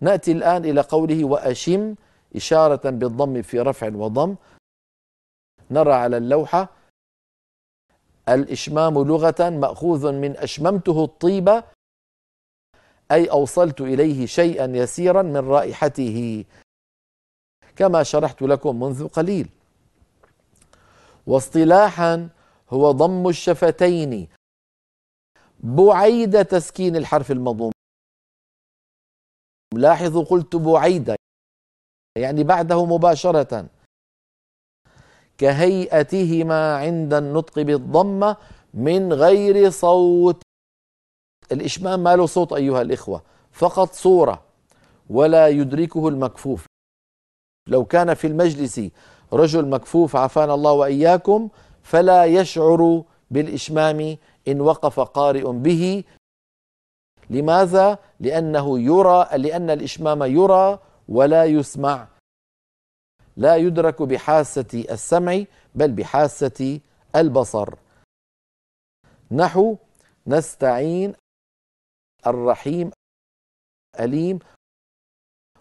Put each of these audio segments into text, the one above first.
نأتي الآن إلى قوله وأشم إشارة بالضم في رفع وضم. نرى على اللوحة الإشمام لغة مأخوذ من أشممته الطيبة، أي أوصلت إليه شيئا يسيرا من رائحته كما شرحت لكم منذ قليل. واصطلاحا هو ضم الشفتين بعيد تسكين الحرف المضموم. لاحظوا قلت بعيد يعني بعده مباشرة، كهيئتهما عند النطق بالضمة من غير صوت. الإشمام ما له صوت أيها الإخوة، فقط صورة ولا يدركه المكفوف. لو كان في المجلس رجل مكفوف عافانا الله وإياكم فلا يشعر بالإشمام إن وقف قارئ به. لماذا؟ لأن الإشمام يرى ولا يسمع، لا يدرك بحاسة السمع بل بحاسة البصر. نحو نستعين الرحيم أليم،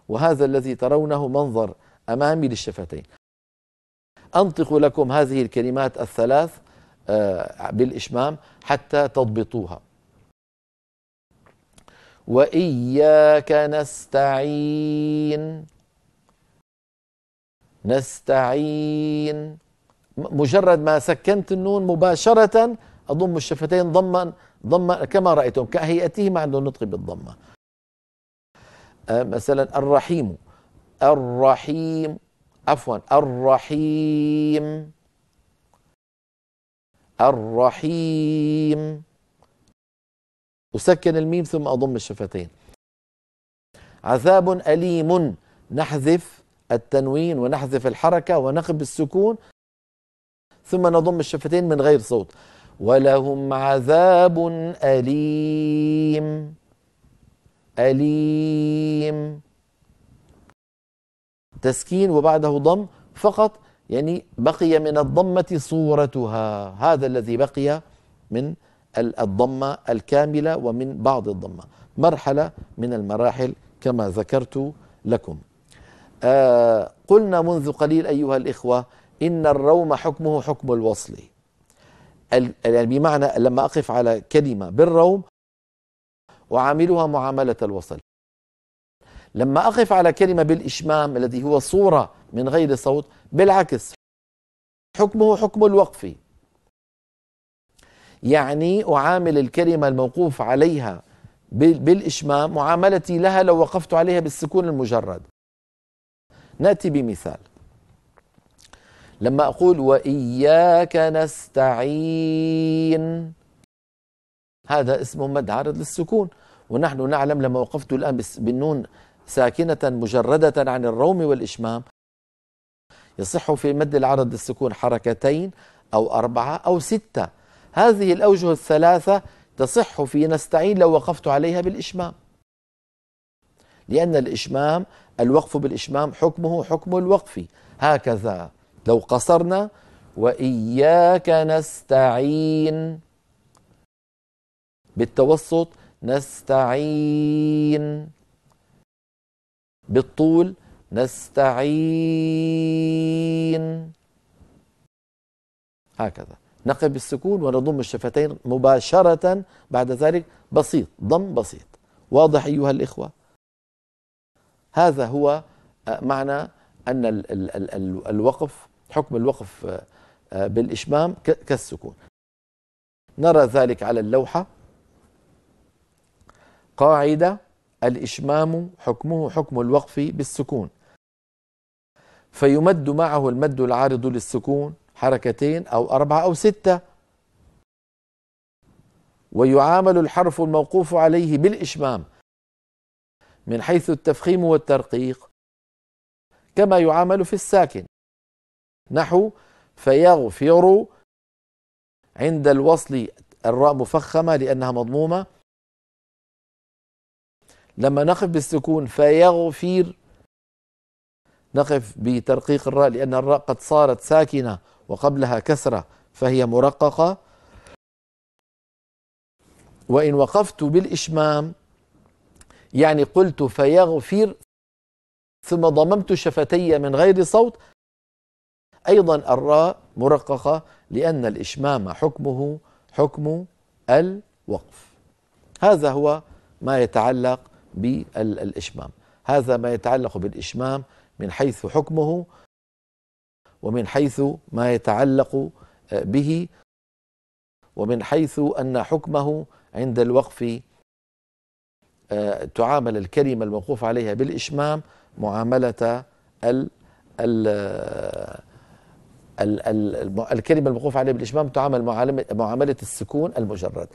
وهذا الذي ترونه منظر أمامي للشفتين. أنطق لكم هذه الكلمات الثلاث بالإشمام حتى تضبطوها. وإياك نستعين، نستعين، مجرد ما سكنت النون مباشرة أضم الشفتين ضما كما رأيتم كهيئتهما عند النطق بالضمة. مثلا الرحيم، الرحيم، عفوا الرحيم، الرحيم، أسكن الميم ثم أضم الشفتين. عذاب أليم، نحذف التنوين ونحذف الحركة ونقب السكون ثم نضم الشفتين من غير صوت. ولهم عذاب أليم، أليم، تسكين وبعده ضم فقط، يعني بقي من الضمة صورتها، هذا الذي بقي من الضمة الكاملة ومن بعض الضمة، مرحلة من المراحل كما ذكرت لكم. قلنا منذ قليل أيها الإخوة إن الروم حكمه حكم الوصل، يعني بمعنى لما أقف على كلمة بالروم أعاملها معاملة الوصل. لما أقف على كلمة بالإشمام الذي هو صورة من غير صوت بالعكس حكمه حكم الوقف، يعني أعامل الكلمة الموقوف عليها بالإشمام معاملتي لها لو وقفت عليها بالسكون المجرد. نأتي بمثال. لما أقول وإياك نستعين، هذا اسمه مد عارض للسكون، ونحن نعلم لما وقفت الآن بالنون ساكنة مجردة عن الروم والإشمام يصح في مد العرض للسكون حركتين أو 4 أو 6. هذه الأوجه الثلاثة تصح في نستعين لو وقفت عليها بالإشمام، لأن الإشمام الوقف بالإشمام حكمه حكم الوقف. هكذا لو قصرنا وإياك نستعين بالتوسط نستعين، بالطول نستعين، هكذا نقف بالسكون ونضم الشفتين مباشرة بعد ذلك بسيط، ضم بسيط. واضح أيها الإخوة؟ هذا هو معنى أن الوقف حكم الوقف بالإشمام كالسكون. نرى ذلك على اللوحة. قاعدة: الإشمام حكمه حكم الوقف بالسكون، فيمد معه المد العارض للسكون حركتين أو 4 أو 6، ويعامل الحرف الموقوف عليه بالإشمام من حيث التفخيم والترقيق كما يعامل في الساكن. نحو فيغفر، عند الوصل الراء مفخمة لأنها مضمومة، لما نقف بالسكون فيغفر نقف بترقيق الراء لأن الراء قد صارت ساكنة وقبلها كسرة فهي مرققة. وإن وقفت بالإشمام يعني قلت فيغفر ثم ضممت شفتي من غير صوت، أيضا الراء مرققة لأن الإشمام حكمه حكم الوقف. هذا هو ما يتعلق بالإشمام، هذا ما يتعلق بالإشمام من حيث حكمه ومن حيث ما يتعلق به، ومن حيث أن حكمه عند الوقف تعامل الكلمة الموقوف عليها بالإشمام معاملة الكلمة الموقوف عليها بالإشمام تعامل معاملة السكون المجرد.